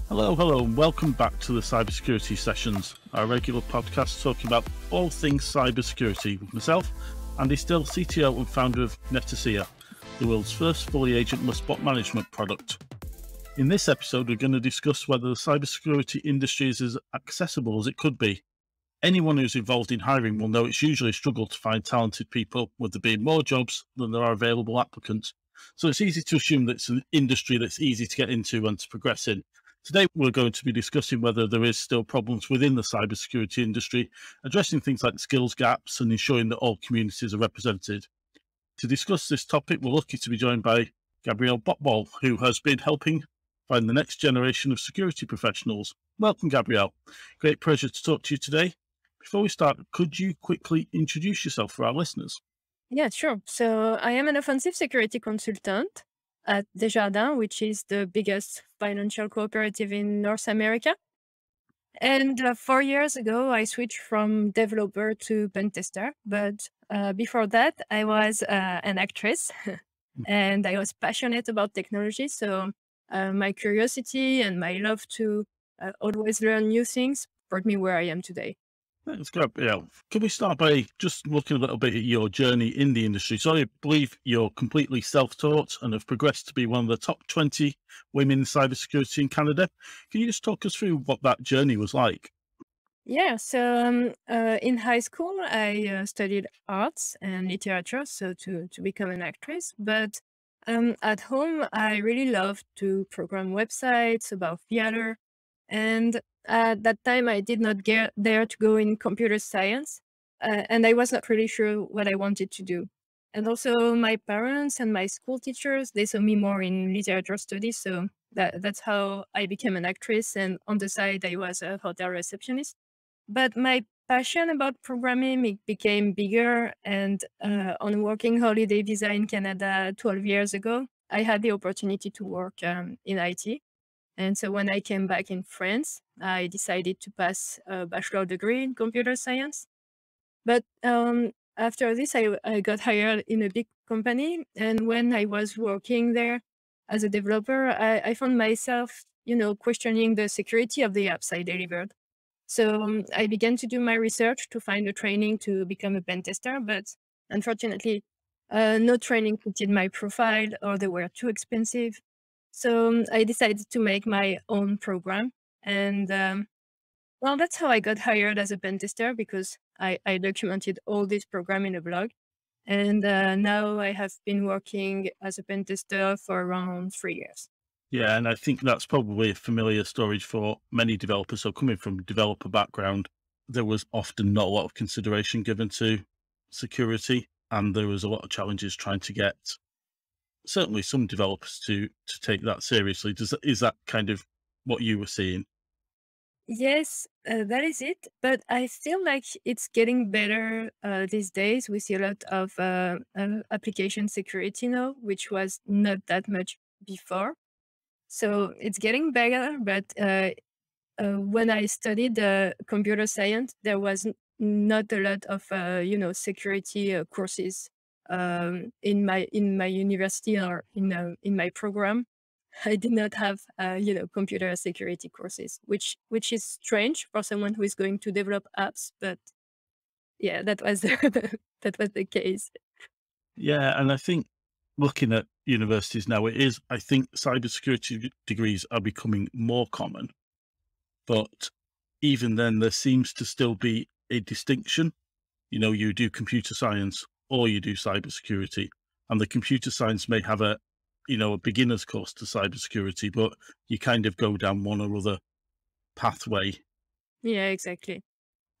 Hello, and welcome back to the Cybersecurity Sessions, our regular podcast talking about all things cybersecurity with myself, Andy Still, CTO and founder of Netacea, the world's first fully agentless bot management product. In this episode, we're going to discuss whether the cybersecurity industry is as accessible as it could be. Anyone who's involved in hiring will know it's usually a struggle to find talented people, with there being more jobs than there are available applicants. So it's easy to assume that it's an industry that's easy to get into and to progress in. Today, we're going to be discussing whether there is still problems within the cybersecurity industry, addressing things like skills gaps and ensuring that all communities are represented. To discuss this topic, we're lucky to be joined by Gabrielle Botbol, who has been helping find the next generation of security professionals. Welcome, Gabrielle. Great pleasure to talk to you today. Before we start, could you quickly introduce yourself for our listeners? Yeah, sure. So I am an offensive security consultant at Desjardins, which is the biggest financial cooperative in North America. And 4 years ago, I switched from developer to pentester. But before that, I was an actress and I was passionate about technology. So my curiosity and my love to always learn new things brought me where I am today. Thanks, Gabrielle. Can we start by just looking a little bit at your journey in the industry? So I believe you're completely self-taught and have progressed to be one of the top 20 women in cybersecurity in Canada. Can you just talk us through what that journey was like? Yeah, so in high school, I studied arts and literature, so to become an actress. But at home, I really loved to program websites about theater. And at that time, I did not dare to go in computer science, and I was not really sure what I wanted to do. And also, my parents and my school teachers, they saw me more in literature studies, so that's how I became an actress. And on the side, I was a hotel receptionist. But my passion about programming became bigger, and on working holiday visa in Canada 12 years ago, I had the opportunity to work in IT. And so when I came back in France, I decided to pass a bachelor degree in computer science. But after this, I got hired in a big company. And when I was working there as a developer, I found myself, questioning the security of the apps I delivered. So I began to do my research to find a training to become a pen tester, but unfortunately, no training fitted my profile or they were too expensive. So I decided to make my own program. And well, that's how I got hired as a pen tester because I documented all this program in a blog. And now I have been working as a pen tester for around 3 years. Yeah, and I think that's probably a familiar story for many developers. So coming from developer background, there was often not a lot of consideration given to security, and there was a lot of challenges trying to get certainly some developers to take that seriously. Is that kind of what you were seeing? Yes, that is it. But I feel like it's getting better these days. We see a lot of application security now, which was not that much before. So it's getting better. But when I studied computer science, there was not a lot of security courses in my university or in my program. I did not have, computer security courses, which is strange for someone who is going to develop apps. But yeah, that was that was the case. Yeah, and I think looking at universities now, I think cybersecurity degrees are becoming more common, but even then, there seems to still be a distinction. You do computer science or you do cybersecurity, and the computer science may have a beginner's course to cybersecurity, but you kind of go down one or other pathway. Yeah, exactly.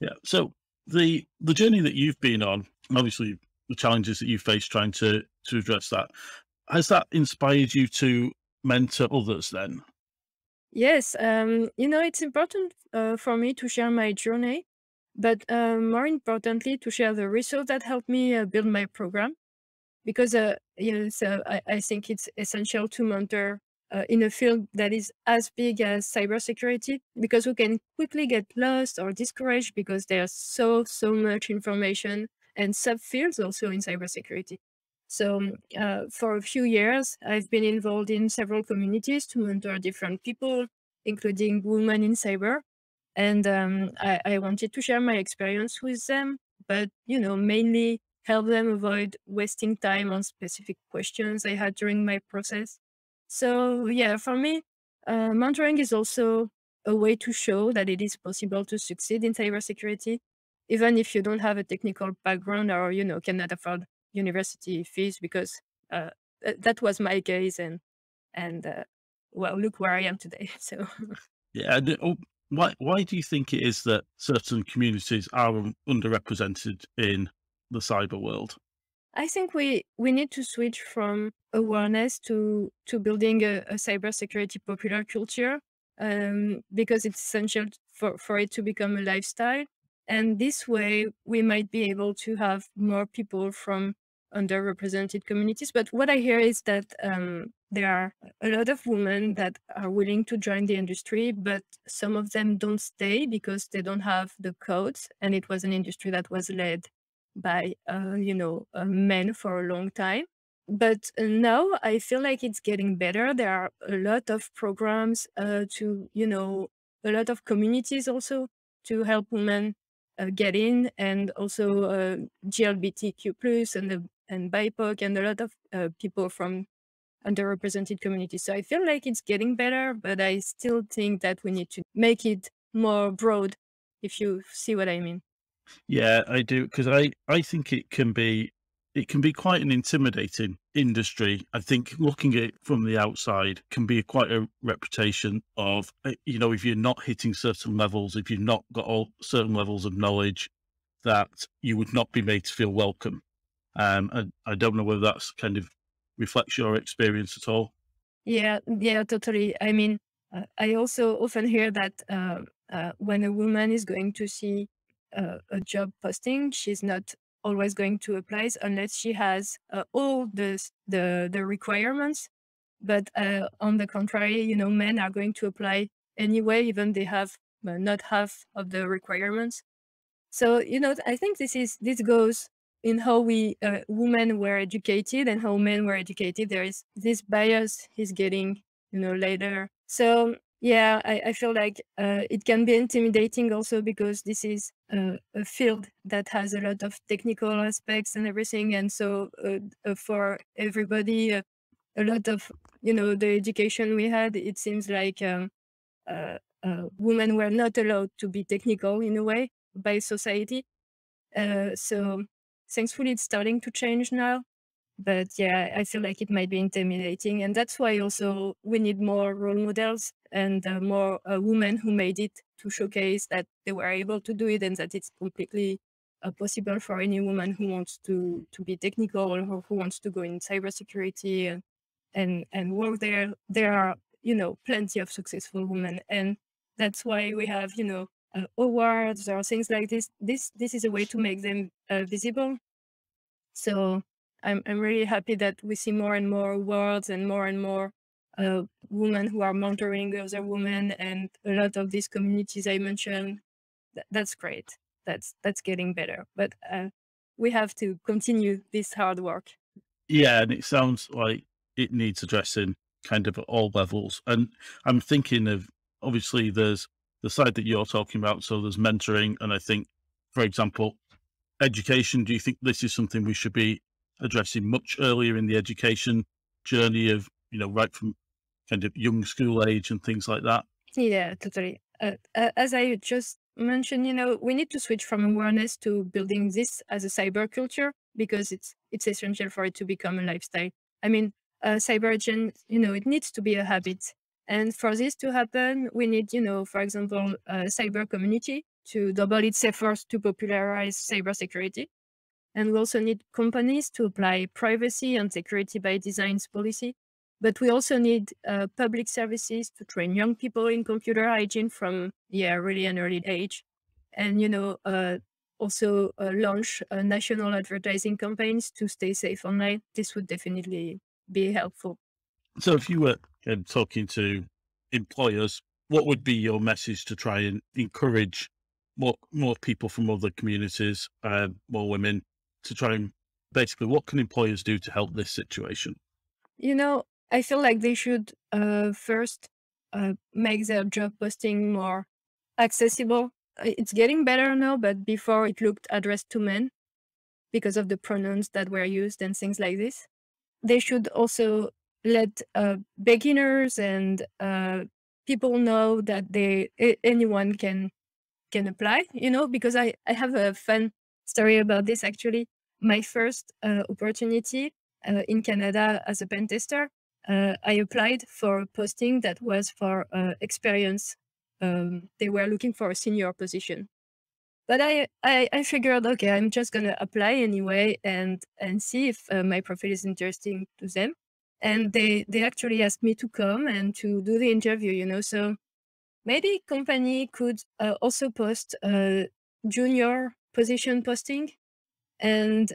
Yeah. So the journey that you've been on, obviously the challenges that you face trying to address that, has that inspired you to mentor others then? Yes, it's important for me to share my journey, but more importantly, to share the results that helped me build my program. Because so I think it's essential to mentor in a field that is as big as cybersecurity, because we can quickly get lost or discouraged because there's so much information and subfields also in cybersecurity. So for a few years, I've been involved in several communities to mentor different people including women in cyber. And I wanted to share my experience with them, but, mainly help them avoid wasting time on specific questions I had during my process. So yeah, for me, mentoring is also a way to show that it is possible to succeed in cybersecurity, even if you don't have a technical background or, cannot afford university fees, because uh, that was my case. And well, look where I am today. So Yeah. Why do you think it is that certain communities are underrepresented in the cyber world? I think we need to switch from awareness to building a cybersecurity popular culture, because it's essential for it to become a lifestyle. And this way, we might be able to have more people from underrepresented communities. But what I hear is that there are a lot of women that are willing to join the industry, but some of them don't stay because they don't have the codes. And it was an industry that was led by men for a long time. But now I feel like it's getting better. There are a lot of programs to a lot of communities also to help women get in, and also GLBTQ plus and BIPOC, and a lot of people from underrepresented communities. So I feel like it's getting better, but I still think that we need to make it more broad, if you see what I mean. Yeah, I do, because I think it can be quite an intimidating industry. I think looking at it from the outside can be quite a reputation of, if you're not hitting certain levels, if you've not got all certain levels of knowledge, that you would not be made to feel welcome. And I don't know whether that's kind of reflects your experience at all. Yeah, yeah, totally. I mean, I also often hear that when a woman is going to see a job posting, she's not always going to apply unless she has all the requirements. But on the contrary, men are going to apply anyway, even they have not half of the requirements. So, I think this goes in how we women were educated and how men were educated. There is this bias is getting, later. So yeah, I feel like it can be intimidating also because this is a field that has a lot of technical aspects and everything. And so for everybody, a lot of, the education we had, it seems like women were not allowed to be technical in a way by society. So thankfully, it's starting to change now. But yeah, I feel like it might be intimidating. And that's why also we need more role models and more women who made it to showcase that they were able to do it, and that it's completely possible for any woman who wants to be technical, or who wants to go in cybersecurity and work there. There are, plenty of successful women. And that's why we have, awards or things like this. This is a way to make them visible. So I'm really happy that we see more and more awards and more women who are mentoring other women, and a lot of these communities I mentioned. That's great. That's getting better. But we have to continue this hard work. Yeah, and it sounds like it needs addressing kind of at all levels. And I'm thinking of, obviously there's the side that you're talking about. So there's mentoring, and I think, for example, education. Do you think this is something we should be addressing much earlier in the education journey of, right from kind of young school age and things like that? Yeah, totally. As I just mentioned, we need to switch from awareness to building this as a cyber culture, because it's essential for it to become a lifestyle. I mean, cyber agent, it needs to be a habit. And for this to happen, we need, for example, a cyber community to double its efforts to popularize cybersecurity. And we also need companies to apply privacy and security by designs policy. But we also need public services to train young people in computer hygiene from, really an early age. And, also launch national advertising campaigns to stay safe online. This would definitely be helpful. So if you were talking to employers, what would be your message to try and encourage more people from other communities, more women, to try and basically, what can employers do to help this situation? I feel like they should first make their job posting more accessible. It's getting better now, but before it looked addressed to men because of the pronouns that were used and things like this. They should also let beginners and people know that anyone can apply, because I have a fun story about this actually. My first opportunity in Canada as a pentester, I applied for a posting that was for experience. They were looking for a senior position. But I figured, okay, I'm just gonna apply anyway and see if my profile is interesting to them. And they actually asked me to come and to do the interview. So maybe company could also post a junior position posting, and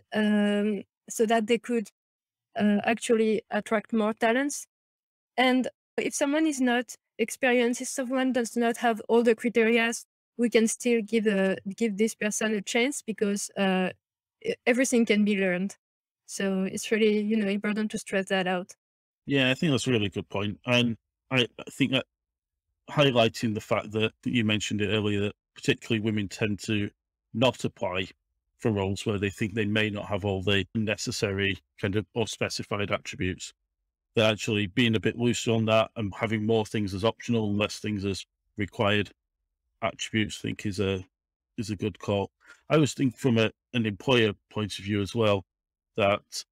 so that they could actually attract more talents. And if someone is not experienced, if someone does not have all the criteria, we can still give this person a chance, because everything can be learned. So it's really, important to stress that out. Yeah, I think that's a really good point. And I think that highlighting the fact that you mentioned it earlier, that particularly women tend to not apply for roles where they think they may not have all the necessary kind of or specified attributes. That actually being a bit looser on that and having more things as optional and less things as required attributes, I think is a good call. I always think from an employer point of view as well, that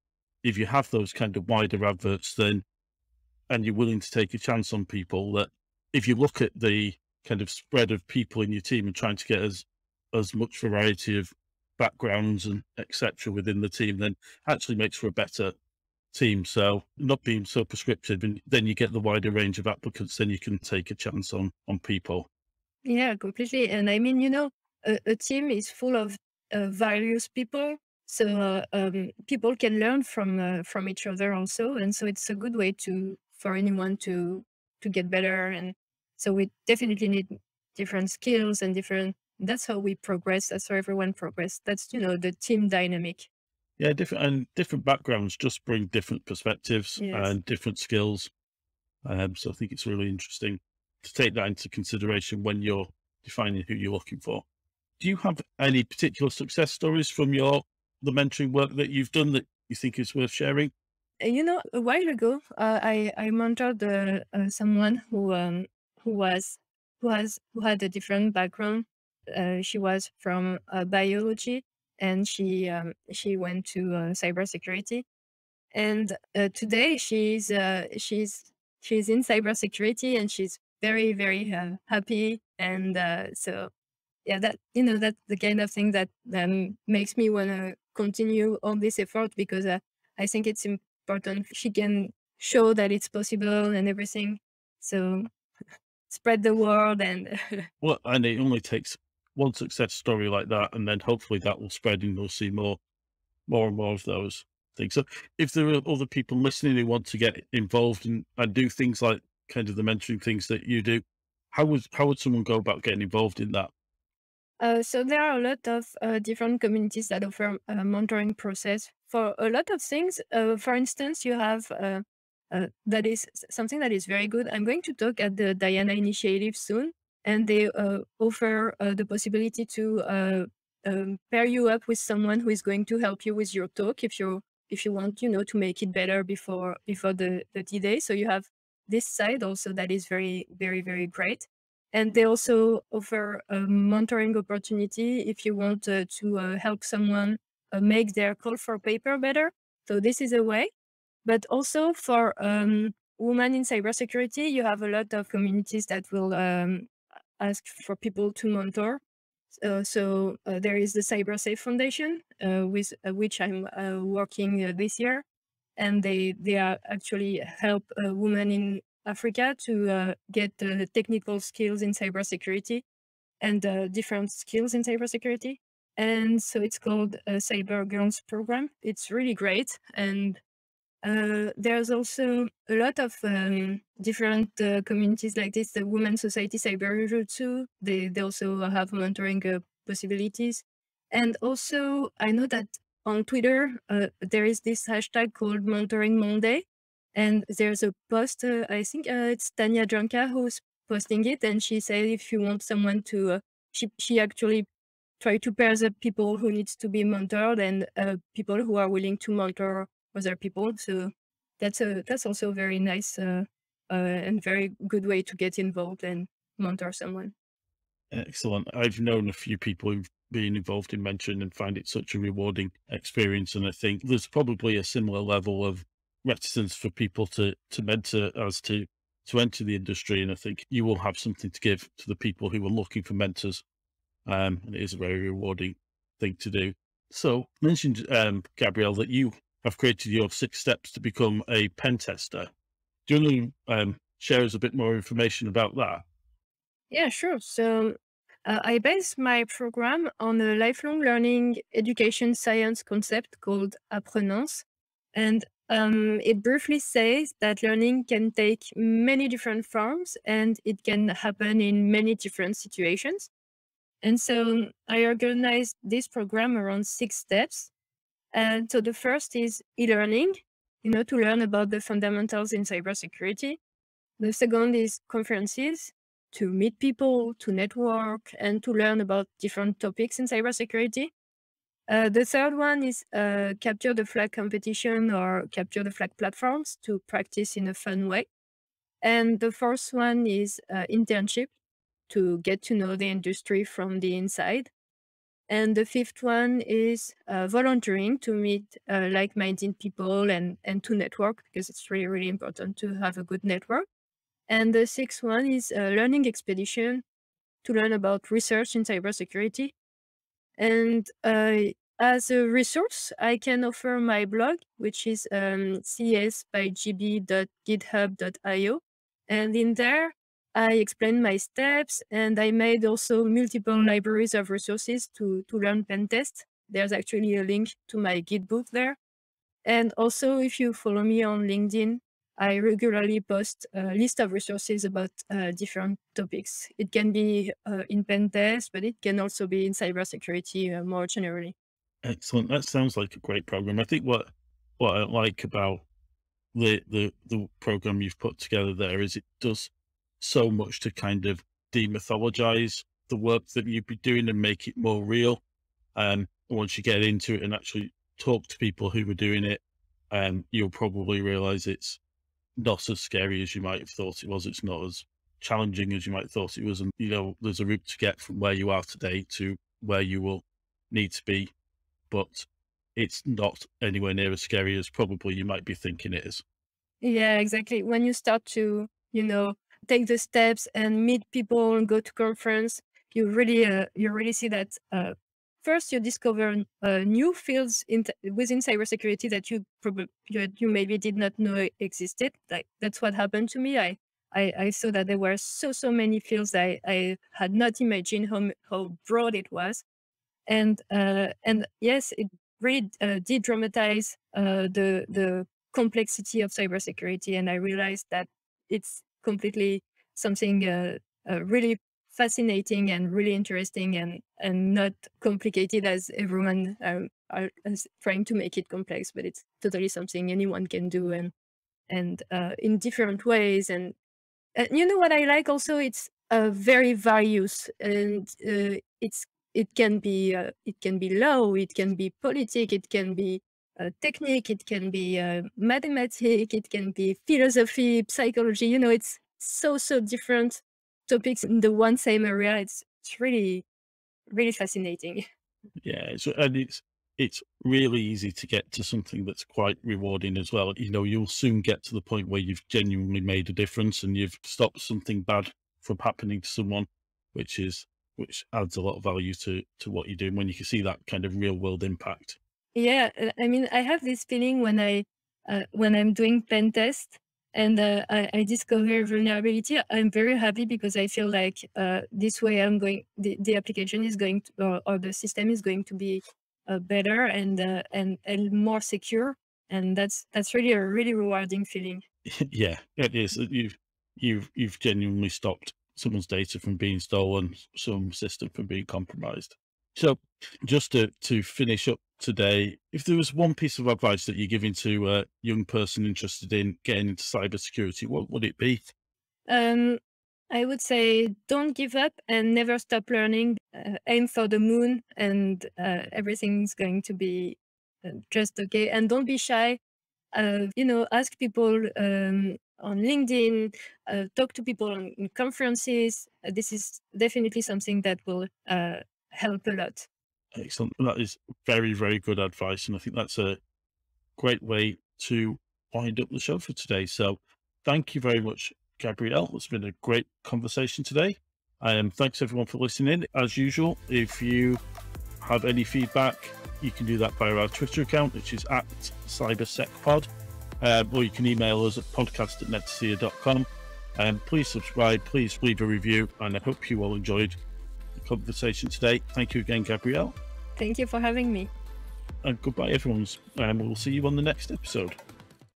if you have those kind of wider adverts, then and you're willing to take a chance on people, that if you look at the kind of spread of people in your team and trying to get as much variety of backgrounds and etc. within the team, then actually makes for a better team. So not being so prescriptive, and then you get the wider range of applicants, then you can take a chance on people. Yeah, completely. And I mean, a team is full of various people. So people can learn from each other also. And so it's a good way for anyone to get better. And so we definitely need different skills and that's how we progress. That's how everyone progress. That's, the team dynamic. Yeah, different backgrounds just bring different perspectives Yes. and different skills. So I think it's really interesting to take that into consideration when you're defining who you're looking for. Do you have any particular success stories from the mentoring work that you've done that you think is worth sharing? A while ago, I mentored someone who had a different background. She was from biology, and she went to cybersecurity. And today she's in cybersecurity, and she's very, very happy. And so yeah, that's the kind of thing that makes me want to continue on this effort, because I think it's important. She can show that it's possible and everything. So spread the word and Well, and it only takes one success story like that, and then hopefully that will spread, and you'll see more and more of those things. So if there are other people listening who want to get involved and do things like kind of the mentoring things that you do, how would someone go about getting involved in that? So there are a lot of different communities that offer a mentoring process for a lot of things. For instance, you have that is something that is very good. I'm going to talk at the Diana Initiative soon, and they offer the possibility to pair you up with someone who is going to help you with your talk if you want, to make it better before the D-Day. So you have this side also that is very, very, very great. And they also offer a mentoring opportunity if you want to help someone make their call for paper better. So this is a way. But also for women in cybersecurity, you have a lot of communities that will ask for people to mentor. So there is the Cybersafe Foundation, with which I'm working this year, and they are actually help women in Africa to get technical skills in cybersecurity and different skills in cybersecurity. And so it's called a Cyber Girls program. It's really great. And there's also a lot of different communities like this. The Women's Society Cyberjutsu, they also have mentoring possibilities. And also, I know that on Twitter, there is this hashtag called Mentoring Monday. And there's a post, I think it's Tanya Dranka who's posting it, and she said if you want someone to, she actually try to pair the people who needs to be mentored and people who are willing to mentor other people. So that's also a very nice and very good way to get involved and mentor someone. Excellent. I've known a few people who've been involved in mentoring and find it such a rewarding experience. And I think there's probably a similar level of reticence for people to mentor as to enter the industry. And I think you will have something to give to the people who are looking for mentors. And it is a very rewarding thing to do. So you mentioned, Gabrielle, that you have created your 6 steps to become a pen tester. Do you want to share us a bit more information about that? Yeah, sure. So I base my program on a lifelong learning education science concept called apprenance. And it briefly says that learning can take many different forms and it can happen in many different situations. And so I organized this program around 6 steps. And so the first is e-learning, to learn about the fundamentals in cybersecurity. The second is conferences, to meet people, to network, and to learn about different topics in cybersecurity. The third one is capture the flag competition or capture the flag platforms to practice in a fun way. And the fourth one is internship, to get to know the industry from the inside. And the fifth one is volunteering, to meet like-minded people and to network, because it's really, really important to have a good network. And the sixth one is a learning expedition, to learn about research in cybersecurity. And as a resource, I can offer my blog, which is csbygb.github.io. And in there, I explain my steps, and I made also multiple libraries of resources to learn pen test. There's actually a link to my Git book there. And also, if you follow me on LinkedIn, I regularly post a list of resources about different topics. It can be in pen test, but it can also be in cybersecurity more generally. Excellent. That sounds like a great program. I think what I like about the program you've put together there is it does so much to kind of demythologize the work that you'd be doing and make it more real. Once you get into it and actually talk to people who were doing it, you'll probably realize it's not as scary as you might have thought it was. It's not as challenging as you might have thought it was. And, there's a route to get from where you are today to where you will need to be, but it's not anywhere near as scary as probably you might be thinking it is. Yeah, exactly. When you start to, take the steps and meet people and go to conference, you really see that first you discover new fields within cybersecurity that you maybe did not know existed. Like that's what happened to me. I saw that there were so many fields I had not imagined how broad it was. And yes, it really did dramatize the complexity of cybersecurity, and I realized that it's completely something really fascinating and really interesting, and not complicated as everyone is trying to make it complex. But it's totally something anyone can do, and in different ways. And you know what I like also? It's very various, and it can be law, it can be politics, it can be technique, it can be mathematics, it can be philosophy, psychology. It's so different topics in the one same area. It's really really fascinating. Yeah, it's really easy to get to something that's quite rewarding as well. You'll soon get to the point where you've genuinely made a difference and you've stopped something bad from happening to someone, which adds a lot of value to what you're doing when you can see that kind of real world impact. Yeah, I mean, I have this feeling when I'm doing pen test and I discover vulnerability. I'm very happy because I feel like this way the application is going to, or the system is going to be better and more secure, and that's really a really rewarding feeling. Yeah, it is. You've genuinely stopped someone's data from being stolen, some system from being compromised. So just to finish up today. If there was one piece of advice that you're giving to a young person interested in getting into cybersecurity, what would it be? Um, I would say don't give up and never stop learning. Aim for the moon, and everything's going to be just okay. And don't be shy. Ask people on LinkedIn, talk to people in conferences. This is definitely something that will help a lot. Excellent. That is very, very good advice. And I think that's a great way to wind up the show for today. So thank you very much, Gabrielle. It's been a great conversation today. Thanks everyone for listening. As usual, if you have any feedback, you can do that via our Twitter account, which is at cybersecpod, or you can email us at podcast@netacea.com. Please subscribe, please leave a review, and I hope you all enjoyed the conversation today. Thank you again, Gabrielle. Thank you for having me. And goodbye, everyone. We'll see you on the next episode.